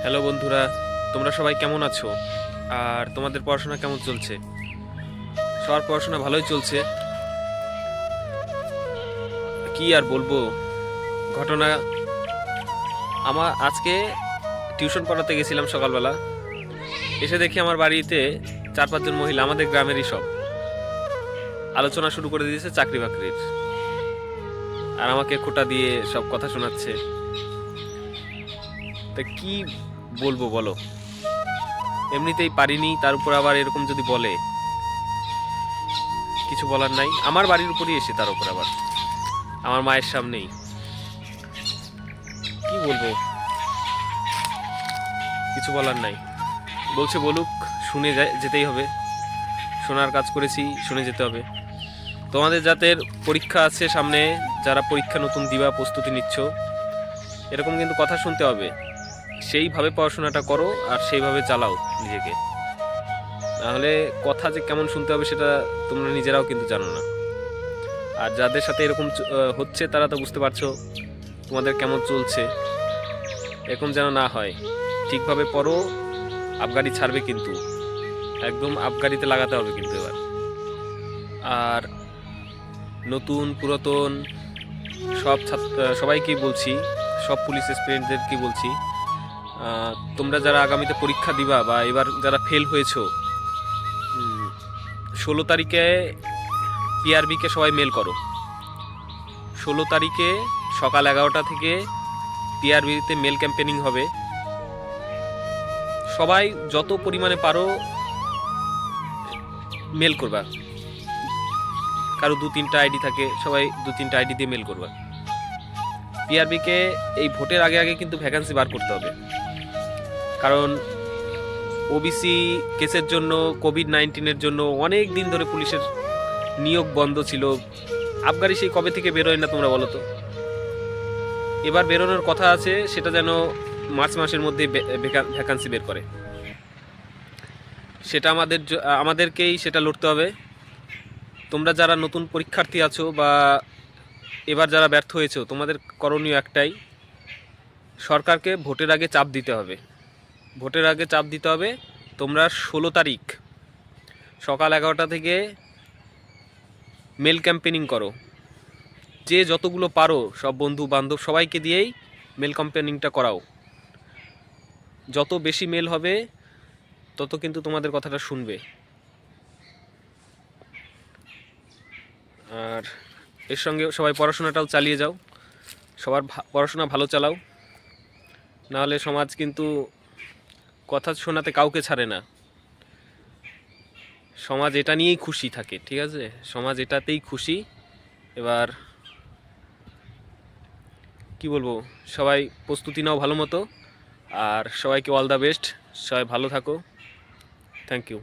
Hello বন্ধুরা, তোমরা সবাই কেমন আছো? আর তোমাদের পড়াশোনা কেমন চলছে? সবার পড়াশোনা ভালোই চলছে। কি আর বলবো, ঘটনা। আজকে টিউশন পড়াতে গেছিলাম সকালবেলা। এসে দেখি আমার বাড়িতে 4-5 জন মহিলা, আমাদের গ্রামেরই সব, আলোচনা শুরু করে দিয়েছে চাকরি বাকরির। আর আমাকে খোঁটা দিয়ে সব কথা শোনাচ্ছে। তা কি বলবো বলো? এমনিতেই পারিনি, তার উপর আবার এরকম যদি বলে, কিছু বলার নাই। আমার বাড়ির উপরই এসে তার উপর আবার আমার মায়ের সামনেই কি বলবো, কিছু বলার নাই। বলছে বলুক, শুনে যেতেই হবে। শোনার কাজ করেছি, শুনে যেতে হবে। তোমাদের যাদের পরীক্ষা আছে সামনে, যারা পরীক্ষা নতুন দিবা প্রস্তুতি নিচ্ছ, এরকম কিন্তু কথা শুনতে হবে। সেইভাবে পড়াশোনাটা করো আর সেইভাবে চালাও নিজেকে। নাহলে কথা যে কেমন শুনতে হবে সেটা তোমরা নিজেরাও কিন্তু জানো না। আর যাদের সাথে এরকম হচ্ছে তারা তো বুঝতে পারছো তোমাদের কেমন চলছে। এরকম যেন না হয়। ঠিকভাবে পড়ো, আবগারি ছাড়বে কিন্তু, একদম আবগারিতে লাগাতে হবে কিন্তু এবার। আর নতুন পুরাতন সব সবাইকেই বলছি, সব পুলিশ অ্যাসপিরেন্টদের কি বলছি, তোমরা যারা আগামীতে পরীক্ষা দিবা বা এবার যারা ফেল হয়েছো, 16 তারিখে পিআরবিকে সবাই মেল করো। 16 তারিখে সকাল 11টা থেকে পিআরবিতে মেল ক্যাম্পেনিং হবে। সবাই যত পরিমাণে পারো মেল করবা। কারো 2-3টা আইডি থাকে, সবাই 2-3টা আইডি দিয়ে মেল করবা। পিআরবিকে এই ভোটের আগে আগে কিন্তু ভ্যাকান্সি বার করতে হবে। কারণ ওবিসি কেসের জন্য, কোভিড-19-এর জন্য অনেক দিন ধরে পুলিশের নিয়োগ বন্ধ ছিল। আবগারি সেই কবে থেকে বেরোয় না তোমরা বলো তো? এবার বেরোনোর কথা আছে, সেটা যেন মার্চ মাসের মধ্যে ভ্যাকান্সি বের করে। সেটা আমাদেরকেই সেটা লড়তে হবে। তোমরা যারা নতুন পরীক্ষার্থী আছো বা এবার যারা ব্যর্থ হয়েছো, তোমাদের করণীয় একটাই, সরকারকে ভোটের আগে চাপ দিতে হবে। ভোটের আগে চাপ দিতে হবে। তোমরা 16 তারিখ সকাল 11টা থেকে মেল ক্যাম্পেনিং করো। যে যতগুলো পারো সব বন্ধু বান্ধব সবাইকে দিয়েই মেল ক্যাম্পেনিংটা করাও। যত বেশি মেল হবে তত কিন্তু তোমাদের কথাটা শুনবে। আর এর সঙ্গে সবাই পড়াশোনাটাও চালিয়ে যাও। সবার পড়াশোনা ভালো চালাও, নাহলে সমাজ কিন্তু কথা শোনাতে কাউকে ছাড়ে না। সমাজ এটা নিয়েই খুশি থাকে, ঠিক আছে? সমাজ এটাতেই খুশি। এবার কি বলবো, সবাই প্রস্তুতি নাও ভালো মতো। আর সবাইকে অল দ্য বেস্ট। সবাই ভালো থাকো। Thank you.